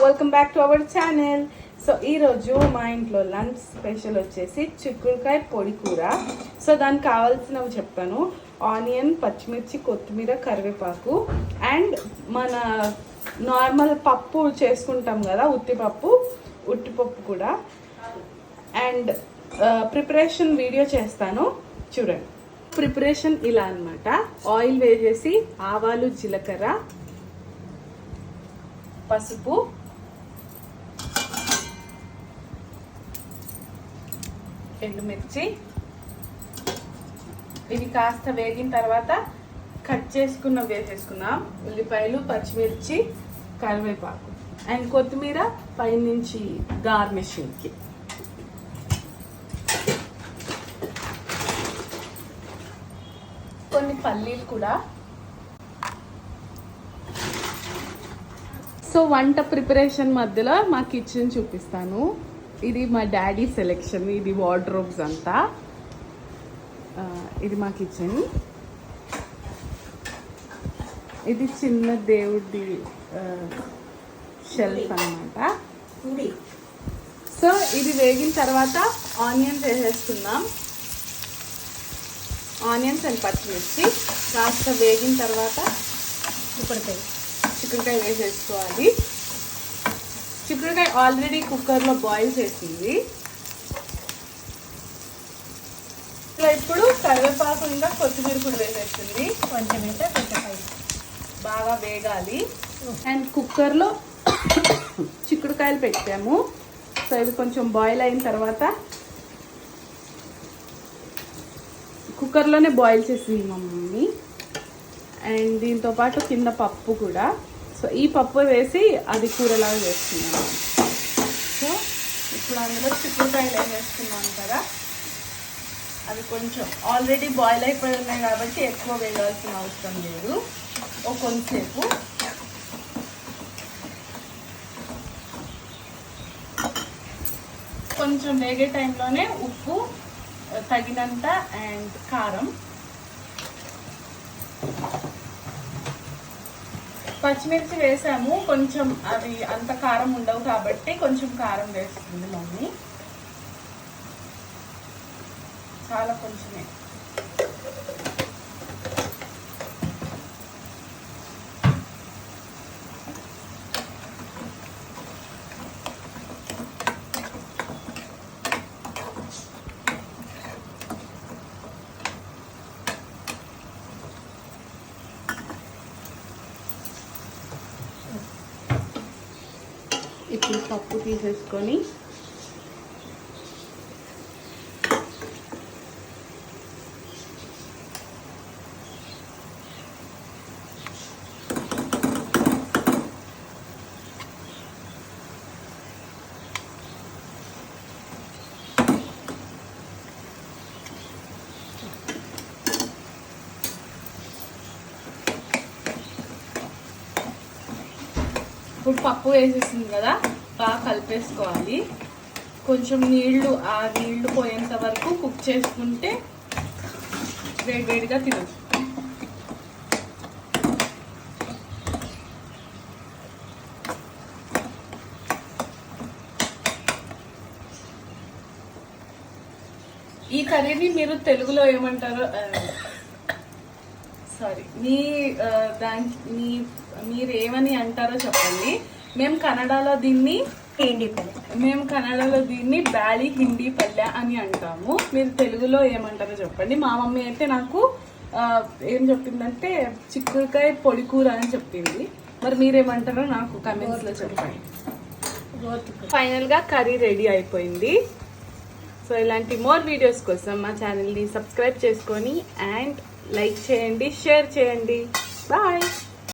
Welcome back to our channel. So ఈరోజు మా ఇంట్లో లంచ్ స్పెషల్ వచ్చేసి చిక్కుడుకాయ పొడి కూర. సో దానికి కావాల్సినవి చెప్తాను. ఆనియన్, పచ్చిమిర్చి, కొత్తిమీర, కరివేపాకు అండ్ మన నార్మల్ పప్పు చేసుకుంటాం కదా, ఉట్టిపప్పు కూడా. అండ్ ప్రిపరేషన్ వీడియో చేస్తాను చూడండి. ప్రిపరేషన్ ఇలా అన్నమాట. ఆయిల్ వేసేసి ఆవాలు, జీలకర్ర, పసుపు, ఎండుమిర్చి, ఇవి కాస్త వేగిన తర్వాత కట్ చేసుకున్న వేసేసుకున్నాం. ఉల్లిపాయలు, పచ్చిమిర్చి, కరివేపాకు అండ్ కొత్తిమీర పైనుంచి గార్నిషింగ్కి. కొన్ని పల్లీలు కూడా. సో వంట ప్రిపరేషన్ మధ్యలో మా కిచెన్ చూపిస్తాను. ఇది మా డాడీ సెలెక్షన్. ఇది వార్డ్రోబ్స్ అంతా. ఇది మా కిచెన్. ఇది చిన్న దేవుడి షెల్ఫ్ అన్నమాట. సో ఇది వేగిన తర్వాత ఆనియన్స్ వేసేసుకుందాం. ఆనియన్స్ అండ్ పచ్చిమిర్చి కాస్త వేగిన తర్వాత చిక్కుడుకాయ వేసేసుకోవాలి. చిక్కుడుకాయ ఆల్రెడీ కుక్కర్లో బాయిల్ చేసింది. ఇప్పుడు కరివేపాకు ఇంకా కొత్తిమీర కూడా వేసేస్తుంది. కొంచెం అయితే బాగా వేగాలి. అండ్ కుక్కర్లో చిక్కుడుకాయలు పెట్టాము. సో ఇది కొంచెం బాయిల్ అయిన తర్వాత కుక్కర్లోనే బాయిల్ చేసింది మా మమ్మీ. అండ్ దీంతో పాటు కింద పప్పు కూడా. సో ఈ పప్పు వేసి అది కూరలాగా చేస్తున్నాను. సో ఇప్పుడు అందులో చిక్కుడుకాయలు వేసేస్తున్నాను కదా, అవి కొంచెం ఆల్రెడీ బాయిల్ అయిపోయి ఉన్నాయి కాబట్టి ఎక్కువ వేయాల్సిన అవసరం లేదు. కొంచెంసేపు కొంచెం వేగే టైంలోనే ఉప్పు తగినంత అండ్ కారం, పచ్చిమిర్చి వేసాము. కొంచెం అవి అంత కారం ఉండవు కాబట్టి కొంచెం కారం వేస్తుంది మమ్మీ. చాలా కొంచెమే. ఇప్పుడు పప్పు తీసేసుకొని ఇప్పుడు పప్పు వేసేసింది కదా, బాగా కలిపేసుకోవాలి. కొంచెం ఆ నీళ్లు పోయేంత వరకు కుక్ చేసుకుంటే వేడివేడిగా తినచ్చు. ఈ కర్రీని మీరు తెలుగులో ఏమంటారో, సారీ మీరు ఏమని అంటారో చెప్పండి. మేము కన్నడలో దీన్ని బ్యాలి హిందీ పల్లె అని అంటాము. మీరు తెలుగులో ఏమంటారో చెప్పండి. మా మమ్మీ అయితే నాకు ఏం చెప్పిందంటే చిక్కుడుకాయ పొడి కూర అని చెప్పింది. మరి మీరేమంటారో నాకు కమెంట్స్లో చెప్పండి. ఫైనల్గా కర్రీ రెడీ అయిపోయింది. సో ఇలాంటి మోర్ వీడియోస్ కోసం మా ఛానల్ని సబ్స్క్రైబ్ చేసుకొని అండ్ లైక్ చేయండి, షేర్ చేయండి. బాయ్.